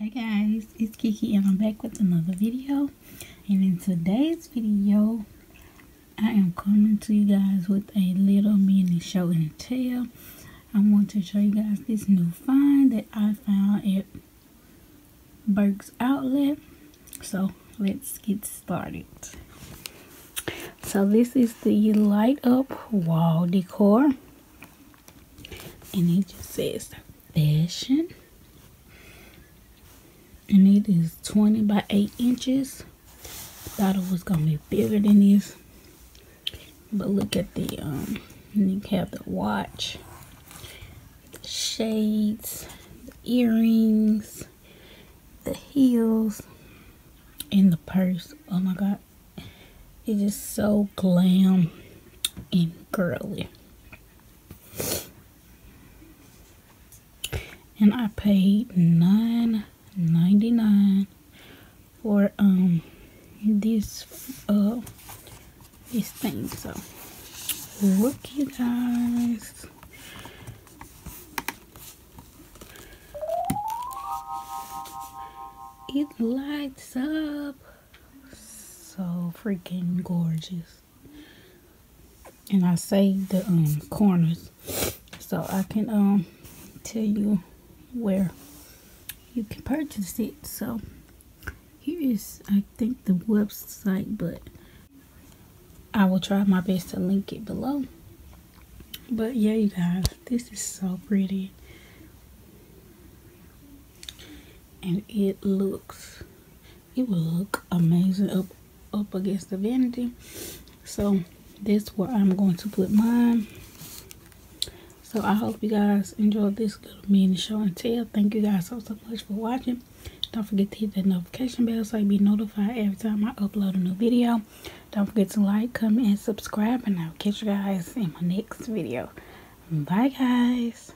Hey guys, it's Keke and I'm back with another video. And in today's video, I am coming to you guys with a little mini show and tell. I want to show you guys this new find that I found at Burke's outlet. So let's get started. So this is the light up wall decor. And it just says fashion. And it is 20 by 8 inches. Thought it was gonna be bigger than this, but look at the you have the watch, the shades, the earrings, the heels, and the purse. Oh my god, it's just so glam and girly. And I paid $9.99 for this thing. So look, you guys, it lights up so freaking gorgeous. And I saved the corners so I can tell you where you can purchase it. So here is, I think, the website, but I will try my best to link it below. But yeah, you guys, this is so pretty, and it will look amazing up against the vanity. So that's where I'm going to put mine. So I hope you guys enjoyed this little mini show and tell. Thank you guys so much for watching. Don't forget to hit that notification bell so you be notified every time I upload a new video. Don't forget to like, comment, and subscribe. And I'll catch you guys in my next video. Bye, guys.